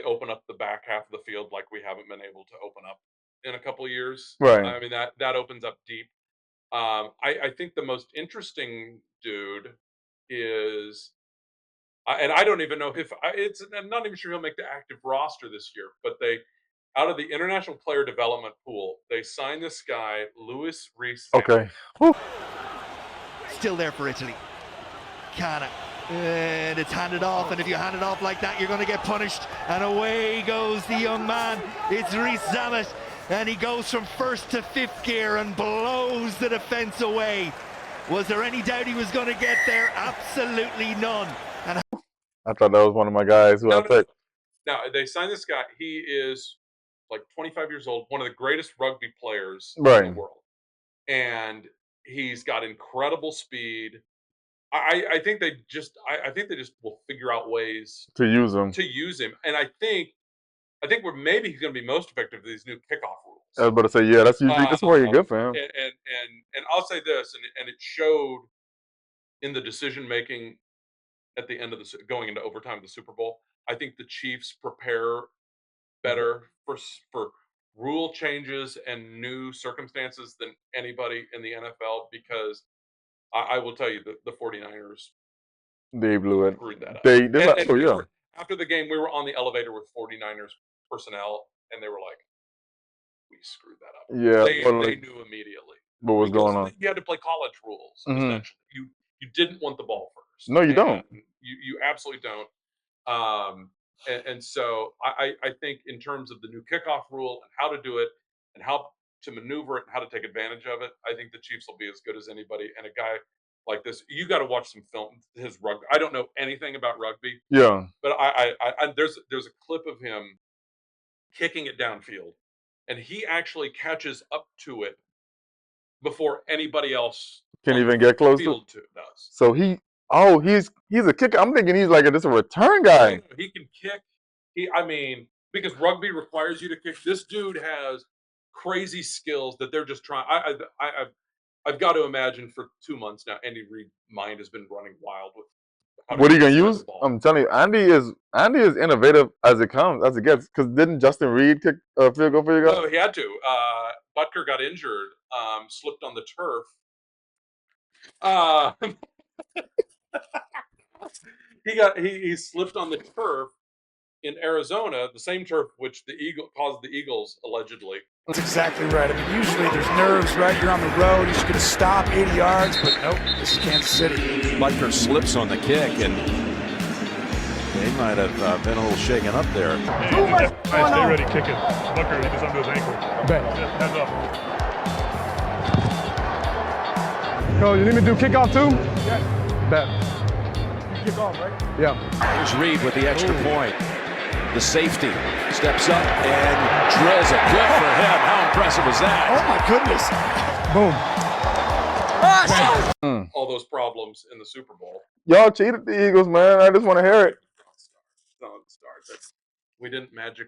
open up the back half of the field like we haven't been able to open up in a couple of years. Right. I mean that opens up deep. I think the most interesting dude is, and I don't even know if I'm not even sure he'll make the active roster this year. But out of the international player development pool, they signed this guy, Louis Reese. Okay. Still there for Italy. Kana. And it's handed off, and if you hand it off like that, you're going to get punished. And away goes the young man. It's Reece Zammit, and he goes from first to fifth gear and blows the defense away. Was there any doubt he was going to get there? Absolutely none. And I thought that was one of my guys who I picked. Now, they signed this guy. He is like 25 years old, one of the greatest rugby players in the world. And he's got incredible speed. I think they just will figure out ways to use him. And I think where maybe he's going to be most effective with these new kickoff rules. I was about to say, yeah, that's usually that's where you're good for him. And I'll say this, and it showed in the decision making at the end of going into overtime of the Super Bowl. I think the Chiefs prepare better for rule changes and new circumstances than anybody in the NFL, because I will tell you that the 49ers, they blew it. Screwed that up. After the game, we were on the elevator with 49ers personnel, and they were like, "We screwed that up." Yeah, they knew immediately what was going on. You had to play college rules. Essentially, you didn't want the ball first. No, you don't. You absolutely don't. And so I think in terms of the new kickoff rule and how to do it and how to maneuver it and how to take advantage of it, I think the Chiefs will be as good as anybody. And a guy like this, you got to watch some film. His rugby. I don't know anything about rugby. Yeah. But I there's a clip of him kicking it downfield, and he actually catches up to it before anybody else can even get close to it does. So he's a kicker. I'm thinking he's like just a return guy. He can kick. Because rugby requires you to kick. This dude has crazy skills that they're just trying. I've got to imagine for 2 months now, Andy Reid's mind has been running wild with. What are you gonna use? I'm telling you, Andy is innovative as it gets. Because didn't Justin Reid kick a field goal for you guys? No, he had to. Butker got injured, slipped on the turf. He slipped on the turf in Arizona, the same turf which caused the Eagles allegedly. That's exactly right. I mean, usually there's nerves, right? You're on the road. You're just going to stop 80 yards, but nope, this is Kansas City. Butker slips on the kick, and they might have been a little shaken up there. Too much going on. Stay ready, kick it. Butker, he just under his ankle. Bet. Heads up. Coach, you need me to do kickoff too? Yes. Bet. You kick off, right? Yeah. Here's Reid with the extra point. The safety steps up and drills it. Good for him. How impressive was that? Oh, my goodness. Boom. All those problems in the Super Bowl. Y'all cheated the Eagles, man. I just want to hear it. Don't start. We didn't get magic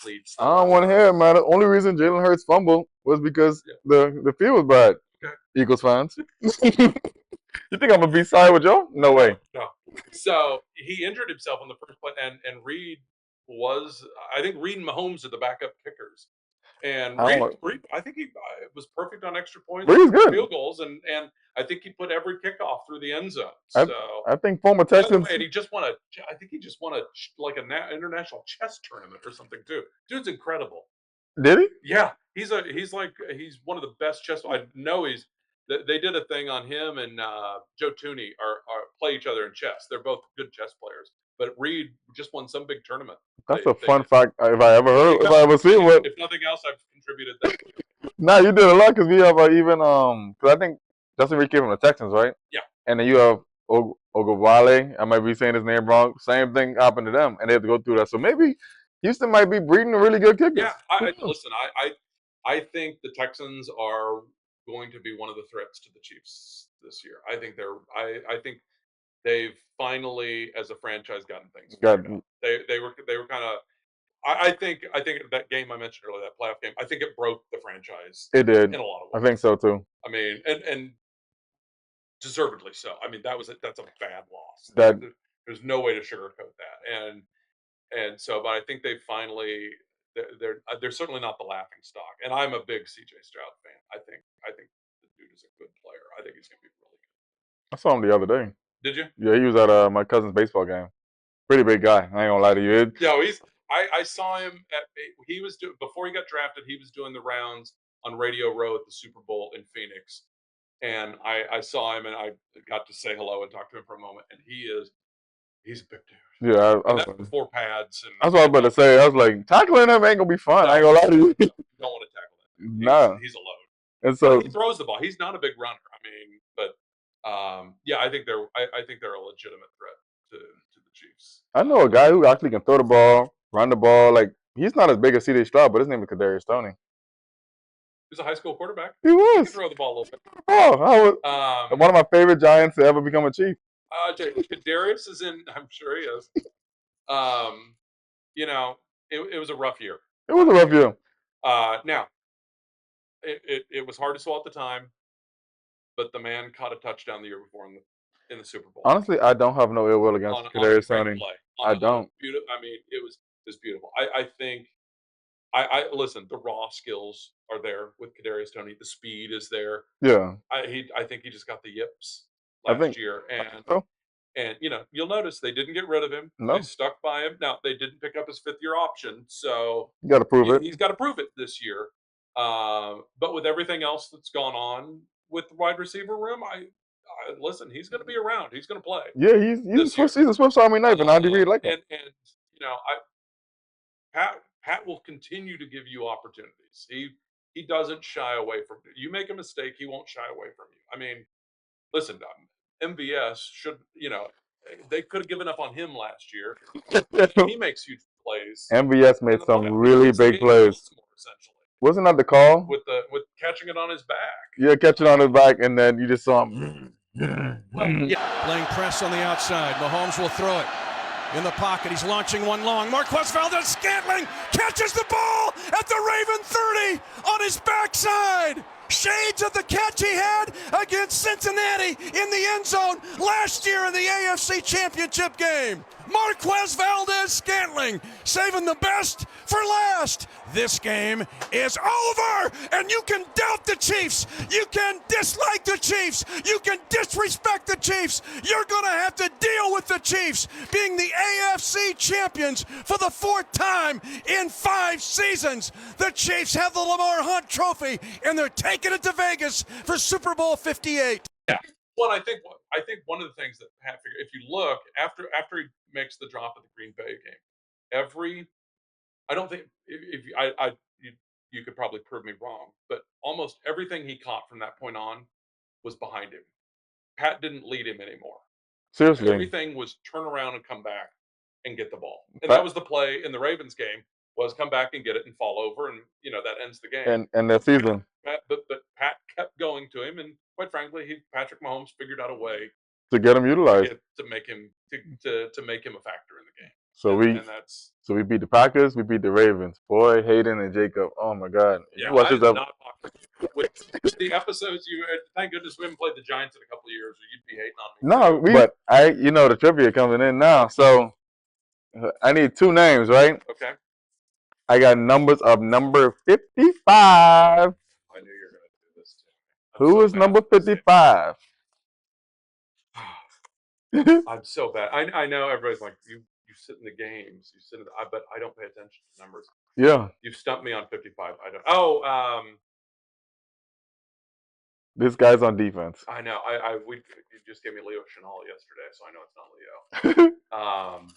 cleats. I don't want to hear it, man. The only reason Jalen Hurts fumbled was because the field was bad. Okay. Eagles fans. You think I'm gonna be sorry with y'all? No way. No. So he injured himself on the first play, and Reid was. I think Reid and Mahomes are the backup kickers, and Reid I think he was perfect on extra points, Reid's good. field goals, and I think he put every kickoff through the end zone. I think former Texans. And he just won an international chess tournament or something too. Dude's incredible. Did he? Yeah, he's one of the best chess. I know he's They did a thing on him and Joe Tooney are play each other in chess. They're both good chess players. But Reed just won some big tournament. That's a fun fact if I ever heard, if I ever seen one. If nothing else, I've contributed that. Nah, you did a lot because we have even because I think Justin Reed came from the Texans, right? Yeah. And then you have Ogowale. I might be saying his name wrong. Same thing happened to them, and they have to go through that. So maybe Houston might be breeding a really good kickers. Yeah, listen. I think the Texans are going to be one of the threats to the Chiefs this year. I think I think they've finally, as a franchise, gotten things figured out. They were kind of. I think that game I mentioned earlier, that playoff game, I think it broke the franchise. It did. In a lot of ways. I think so too. I mean, and deservedly so. I mean, that's a bad loss. There's no way to sugarcoat that. And so, but I think they finally they're certainly not the laughing stock. And I'm a big C.J. Stroud fan. I think the dude is a good player. I think he's going to be really good. I saw him the other day. Did you? Yeah, he was at my cousin's baseball game. Pretty big guy. I ain't gonna lie to you. No, I saw him before he got drafted. He was doing the rounds on Radio Row at the Super Bowl in Phoenix, and I saw him and I got to say hello and talk to him for a moment. And he's a big dude. Yeah, I was before pads. And that's what I was about to say. I was like, tackling him ain't gonna be fun. I ain't gonna lie to you. You don't want to tackle him. Nah, he's a load. And so he throws the ball. He's not a big runner. I mean, but yeah, I think they're a legitimate threat to the Chiefs. I know a guy who actually can throw the ball, run the ball. Like he's not as big as C.J. Stroud, but his name is Kadarius Toney. He was a high school quarterback. He was. He could throw the ball a little bit. Oh, I was one of my favorite Giants to ever become a Chief. Kadarius is in. I'm sure he is. You know, it was a rough year. It was a rough year. Now, it was hard to swallow at the time, but the man caught a touchdown the year before in the Super Bowl. Honestly, I don't have no ill will against Kadarius Toney. I don't. I mean, it was beautiful. I think. I listen. The raw skills are there with Kadarius Toney. The speed is there. Yeah. I think he just got the yips last year, and you know, you'll notice they didn't get rid of him. No. They stuck by him. Now they didn't pick up his 5th-year option, so you got to prove it. He's got to prove it this year. But with everything else that's gone on with the wide receiver room, I listen. He's going to be around. He's going to play. Yeah, he's a Swiss Army knife, and Andy Reid like him. And you know, Pat will continue to give you opportunities. He doesn't shy away from it. You make a mistake, he won't shy away from you. I mean, listen, MVS should, you know, they could have given up on him last year. He makes huge plays. MVS made some really big plays. Essentially. Wasn't that the call? With catching it on his back. Yeah, catching on his back, and then you just saw him. Playing press on the outside. Mahomes will throw it. In the pocket, he's launching one long. Marquez Valdes-Scantling catches the ball at the Raven 30 on his backside. Shades of the catch he had against Cincinnati in the end zone last year in the AFC Championship game. Marquez Valdes-Scantling saving the best for last. This game is over, and you can doubt the Chiefs. You can dislike the Chiefs. You can disrespect the Chiefs. You're going to have to deal with the Chiefs being the AFC champions for the 4th time in 5 seasons. The Chiefs have the Lamar Hunt Trophy, and they're taking it to Vegas for Super Bowl 58. Yeah. Well, I think one of the things that Pat figured, if you look after he makes the drop of the Green Bay game, I don't think you could probably prove me wrong, but almost everything he caught from that point on was behind him. Pat didn't lead him anymore. Seriously, everything was turn around and come back and get the ball, and that was the play in the Ravens game. Was come back and get it and fall over, and you know that ends the game. And that season. But Pat kept going to him, and quite frankly, Patrick Mahomes figured out a way to get him utilized to make him to make him a factor in the game. So we beat the Packers, we beat the Ravens. Boy, Hayden and Jacob. Oh my God! Yeah, you watch this with the episodes. Thank goodness we haven't played the Giants in a couple of years, or you'd be hating on No, me. but the trivia coming in now. So I need 2 names, right? Okay. I got numbers of number 55. I knew you were going to do this too. Who is number 55? I'm so bad. I know everybody's like, you sit in the games, but I don't pay attention to numbers. Yeah. You've stumped me on 55. I don't. Oh, This guy's on defense. I know. You just gave me Leo Chenal yesterday, so I know it's not Leo.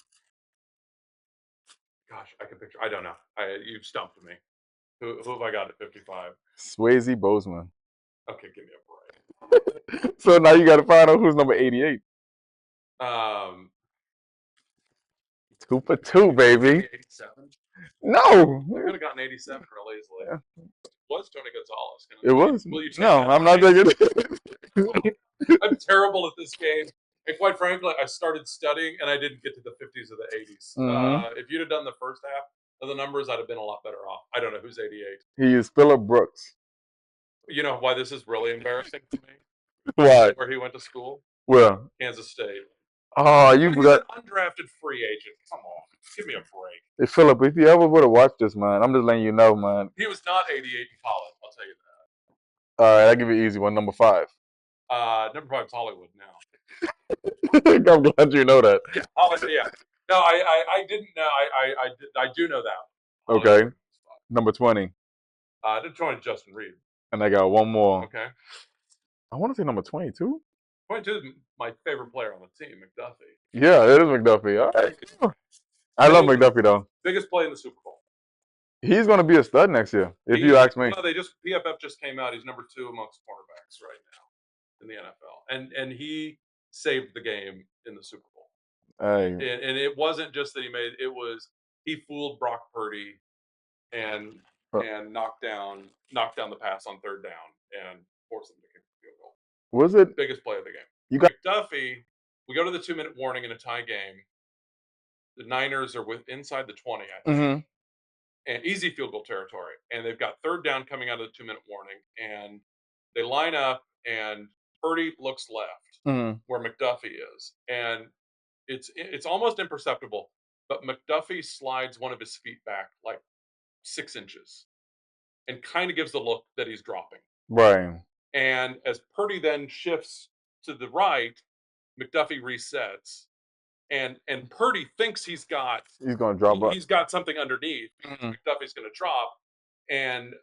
Gosh, I can picture. I don't know. You've stumped me. Who have I got at 55? Swayze Bozeman. Okay, give me a break. So now you got to find out who's number 88. 2 for 2, baby. 87. No. I could have gotten 87 real easily. Yeah. It was Tony Gonzalez. It was. Will you take No, that I'm not taking it. I'm terrible at this game. And quite frankly, I started studying and I didn't get to the 50s or the 80s. Mhm. If you'd have done the first half of the numbers, I'd have been a lot better off. I don't know who's 88. He is Phillip Brooks. You know why this is really embarrassing to me? Why? Where he went to school? Where? Kansas State. Oh, you He's got. an undrafted free agent. Come on. Give me a break. Hey, Phillip, if you ever would have watched this, man, I'm just letting you know, man. He was not 88 in college. I'll tell you that. All right, I'll give you an easy one. Number 5. Number 5 is Hollywood now. I'm glad you know that. Yeah, Hollywood. Yeah. No, I didn't know. I do know that. Okay. Number 20. Didn't join Justin Reed. And I got one more. Okay. I want to say number 22. 22 is my favorite player on the team, McDuffie. Yeah, it is McDuffie. All right. I love McDuffie, though. Biggest play in the Super Bowl. He's going to be a stud next year, if you ask me. No, PFF just came out. He's number 2 amongst cornerbacks right now in the NFL, and he saved the game in the Super Bowl. Hey. And it wasn't just that he fooled Brock Purdy and knocked down the pass on 3rd down and forced them to kick the field goal. Was it biggest play of the game? You got McDuffie. We go to the 2-minute warning in a tie game. The Niners are inside the 20, I think. Mm-hmm. And easy field goal territory. And they've got 3rd down coming out of the 2-minute warning. And they line up, and Purdy looks left where McDuffie is. And it's almost imperceptible, but McDuffie slides one of his feet back like 6 inches and kind of gives the look that he's dropping. Right. And as Purdy then shifts to the right, McDuffie resets. And Purdy thinks he's got something underneath. McDuffie's going to drop, and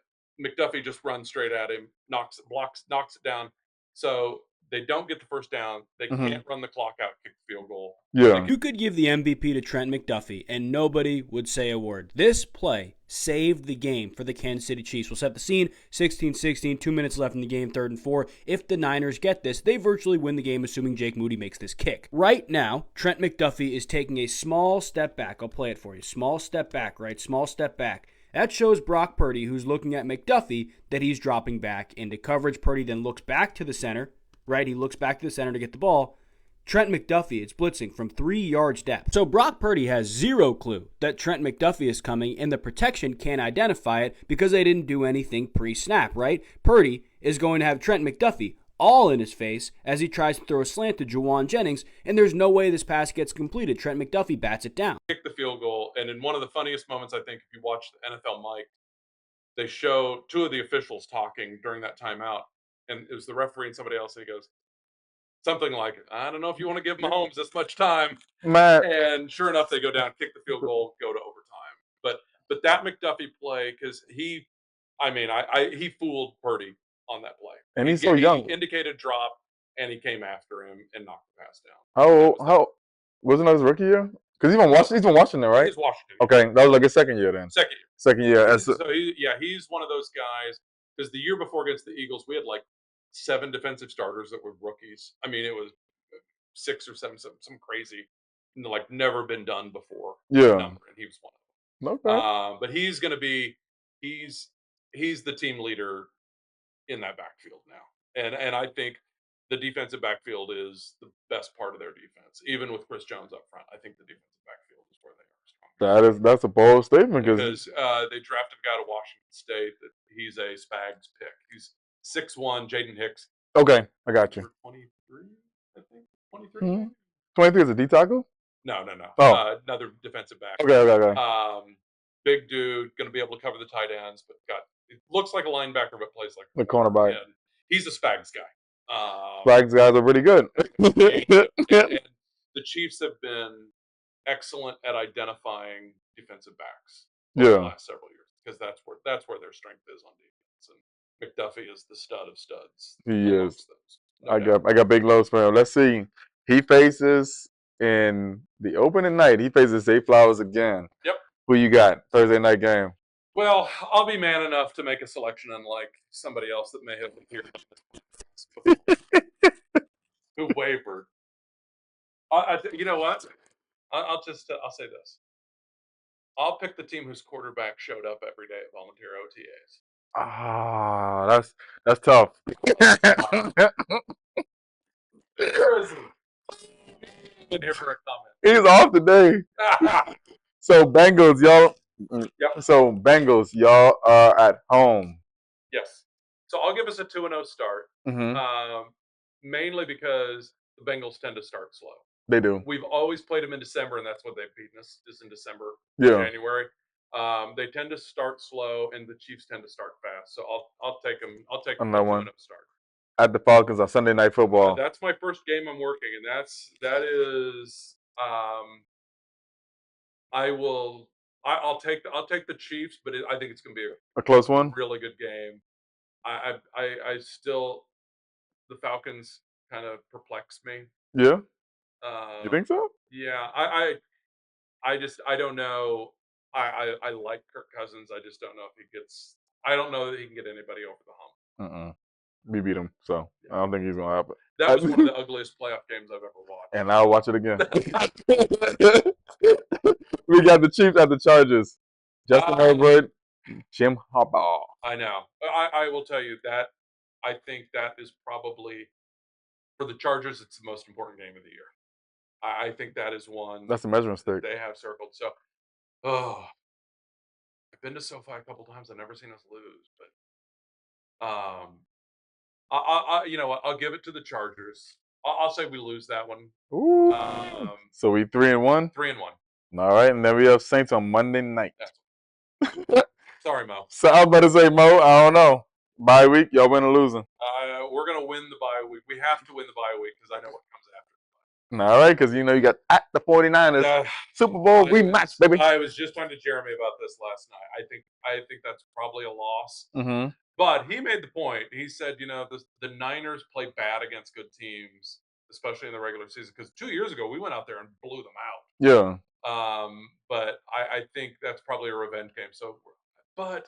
McDuffie just runs straight at him, knocks it down. So they don't get the 1st down. They can't run the clock out, kick the field goal. Yeah. You could give the MVP to Trent McDuffie, and nobody would say a word. This play saved the game for the Kansas City Chiefs. We'll set the scene, 16-16, 2 minutes left in the game, 3rd and 4. If the Niners get this, they virtually win the game, assuming Jake Moody makes this kick. Right now, Trent McDuffie is taking a small step back. I'll play it for you. Small step back, right? Small step back. That shows Brock Purdy, who's looking at McDuffie, that he's dropping back into coverage. Purdy then looks back to the center, right? He looks back to the center to get the ball. Trent McDuffie is blitzing from 3 yards depth. So Brock Purdy has zero clue that Trent McDuffie is coming, and the protection can't identify it because they didn't do anything pre-snap, right? Purdy is going to have Trent McDuffie all in his face as he tries to throw a slant to Juwan Jennings, and there's no way this pass gets completed. Trent McDuffie bats it down. Kick the field goal, and in one of the funniest moments, I think, if you watch the NFL mic, they show 2 of the officials talking during that timeout, and it was the referee and somebody else, and he goes, something like, I don't know if you want to give Mahomes this much time. And sure enough, they go down, kick the field goal, go to overtime. But that McDuffie play, because he fooled Purdy on that play. And he's so young. He indicated drop, and he came after him and knocked the pass down. How wasn't that his rookie year? Because he's been Washington, right? He's Washington. Okay, that was like his 2nd year then. Second year. So he's one of those guys, because the year before against the Eagles, we had like 7 defensive starters that were rookies. I mean, it was 6 or 7, some crazy, like never been done before. Yeah. And he was one of them. Okay. But he's going to be, he's the team leader in that backfield now. And I think the defensive backfield is the best part of their defense. Even with Chris Jones up front, I think the defensive backfield is where they are. That's a bold statement because they drafted a guy to Washington State that he's a Spags pick. He's 6'1", Jaden Hicks. Okay, I got you. 23, I think. 23. 23 is a D tackle? No. Oh. Another defensive back. Okay. Big dude, going to be able to cover the tight ends, but it looks like a linebacker, but plays like the cornerback. And he's a Spags guy. Spags guys are pretty good. and the Chiefs have been excellent at identifying defensive backs over the last several years, because that's where their strength is on defense. McDuffie is the stud of studs. He amongst is. those, no I doubt. got big lows for him. Let's see. He faces in the opening night. He faces Zay Flowers again. Yep. Who you got? Thursday night game. Well, I'll be man enough to make a selection, unlike somebody else that may have appeared who wavered. You know what? I'll say this. I'll pick the team whose quarterback showed up every day at volunteer OTAs. Ah, that's tough. Where is he? In here for a comment. He's off today. So Bengals, y'all. Yep. So Bengals, y'all are at home. Yes. So I'll give us a 2-0 start. Mm-hmm. Mainly because the Bengals tend to start slow. They do. We've always played them in December, and that's what they've beaten us, is in December, Yeah. January. They tend to start slow, and the Chiefs tend to start fast. So I'll take them. I'll take them Another to a one. 2-0 start. At the Falcons on Sunday Night Football. That's my first game I'm working, and that is I'll take the Chiefs, but I think it's going to be A close one. really good game. I still, the Falcons kind of perplex me. Yeah. You think so? Yeah, I don't know. I like Kirk Cousins. I just don't know if he gets. I don't know that he can get anybody over the hump. We beat him, so I don't think he's gonna happen. That was one of the ugliest playoff games I've ever watched. And I'll watch it again. We got the Chiefs at the Chargers. Justin Herbert, Jim Harbaugh. I know. I will tell you that I think that is probably, for the Chargers, it's the most important game of the year. I think that is one. That's a measuring stick. They have circled. So, I've been to SoFi a couple times. I've never seen us lose, but you know what? I'll give it to the Chargers. I'll say we lose that one. Ooh. So we 3-1. 3-1. All right, and then we have Saints on Monday night. Sorry, Mo. So I was about to say, Mo, I don't know. Bye week, y'all win or losing? We're gonna win the bye week. We have to win the bye week because I know what comes after. All right, because you got at the 49ers Super Bowl rematch, baby. I was just talking to Jeremy about this last night. I think that's probably a loss. Mm-hmm. But he made the point. He said, the Niners play bad against good teams, especially in the regular season. Because 2 years ago, we went out there and blew them out. Yeah. But I think that's probably a revenge game. So, but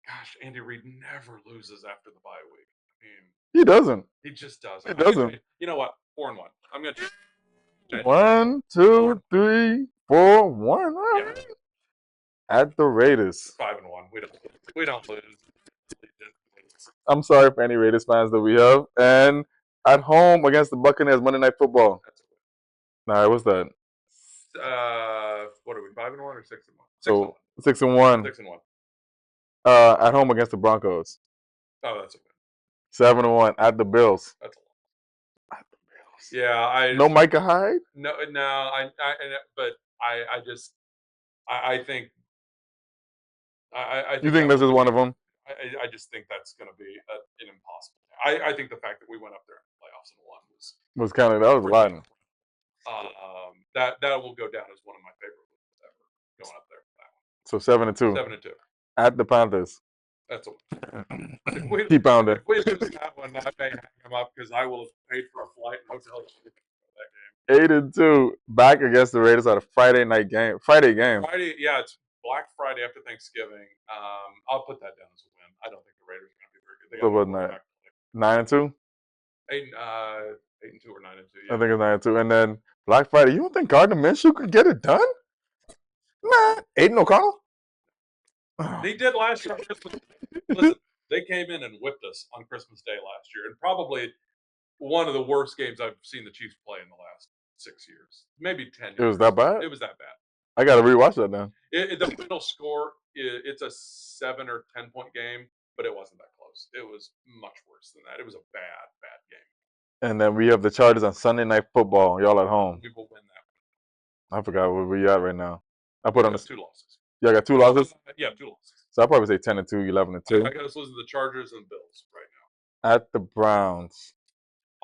gosh, Andy Reid never loses after the bye week. I mean, he doesn't. He just doesn't. He doesn't. You know what? 4-1. I'm gonna. 1, 2, 3, 4, 1. All right. At the Raiders. 5-1. We don't lose. I'm sorry for any Raiders fans that we have. And at home against the Buccaneers, Monday Night Football. Nah, what's that? What are we? 5-1 or 6-1? So 6-1. 6-1. At home against the Broncos. Oh, that's a win. 7-1 at the Bills. That's a lot. At the Bills. Yeah, no Micah Hyde. No. I think. I you think this is one of them? I just think that's going to be an impossible. I think the fact that we went up there in the playoffs and won was kind of, that was lying. That will go down as one of my favorite moves ever, going up there for that one. So 7-2. 7-2. At the Panthers. That's a Keep pounding. If we lose that one, I may hang him up because I will have paid for a flight and hotel that game. 8-2. Back against the Raiders at a Friday game. Friday, yeah, it's Black Friday after Thanksgiving. I'll put that down as a win. I don't think the Raiders are going to be very good. So what, 9-2? 8-2 or 9-2. Yeah. I think it's 9-2. And then Black Friday. You don't think Gardner Minshew could get it done? Nah. Aiden O'Connell? They did last year. Listen, they came in and whipped us on Christmas Day last year, and probably one of the worst games I've seen the Chiefs play in the last 6 years, maybe 10 years. It was that bad? It was that bad. I got to rewatch that now. The final score, it's a 7 or 10 point game, but it wasn't that close. It was much worse than that. It was a bad, bad game. And then we have the Chargers on Sunday Night Football. Y'all at home. We will win that. I forgot where we at right now. I put on the 2 losses. Yeah, I got 2 losses? Yeah, 2 losses. So I'll probably say 10-2, 11-2. I got us losing to the Chargers and Bills right now. At the Browns.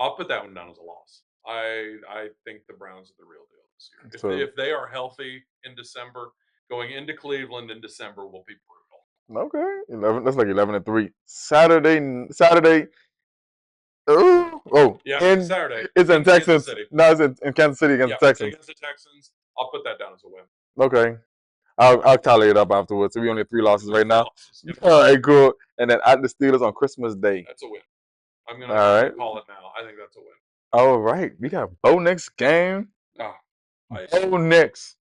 I'll put that one down as a loss. I think the Browns are the real deal this year. If they are healthy in December, going into Cleveland in December will be brutal. Okay, 11. That's like 11-3. Saturday. Yeah, Saturday. It's in Texas. Kansas City. No, it's in Kansas City against the Texans. Against the Texans. I'll put that down as a win. Okay. I'll tally it up afterwards. So we only have 3 losses right now. Yep. All right, cool. And then at the Steelers on Christmas Day. That's a win. I'm All gonna right. call it now. I think that's a win. All right. We got Bo Nix game. Oh, Bo Nix.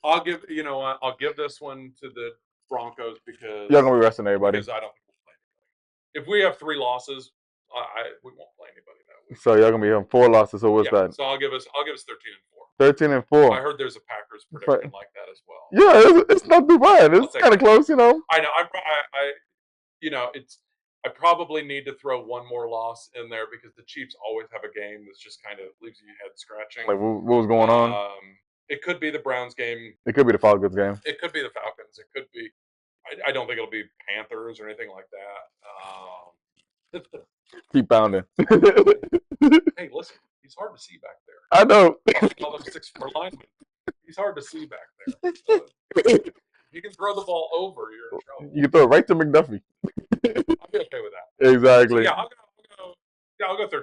I'll give I'll give this one to the Broncos because Y'all gonna be resting everybody. Because I don't think we'll play anybody. If we have 3 losses, we won't play anybody that week. So y'all gonna be having 4 losses. So what's that? So I'll give us 13-4. 13-4. I heard there's a Packers prediction like that as well. Yeah, it's not too bad. It's kind of close, you know. I know. I probably need to throw one more loss in there because the Chiefs always have a game that's just kind of leaves you head scratching. Like what was going on? It could be the Browns game. It could be the Falcons game. It could be the Falcons. It could be. I don't think it'll be Panthers or anything like that. Keep pounding. Hey, listen, he's hard to see back there. I know. All them 6'4" linemen. He's hard to see back there. So, if you can throw the ball over, you're in trouble. You can throw it right to McDuffie. I'll be okay with that. Exactly. So, I'll go 13-4.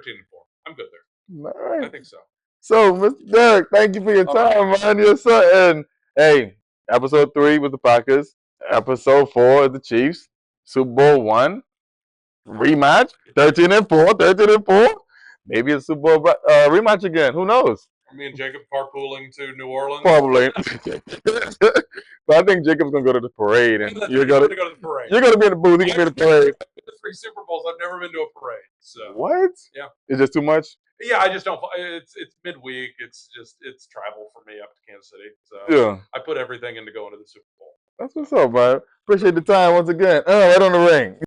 I'm good there. All right. I think so. So, Mr. Derek, thank you for your time, man. Yes, sir. And hey, episode 3 with the Packers. Episode 4 is the Chiefs. Super Bowl 1 rematch. 13-4. 13-4. Maybe a Super Bowl rematch again. Who knows? Me and Jacob carpooling to New Orleans. Probably. But I think Jacob's gonna go to the parade, and you're gonna go to the parade. You're gonna be in the booth. You can be in the parade. 3 Super Bowls. I've never been to a parade. So What? Yeah. It's just too much. Yeah, I just don't. It's midweek. It's travel for me up to Kansas City. So Yeah. I put everything into going to the Super Bowl. That's what's up, man. Appreciate the time once again. Right on the ring.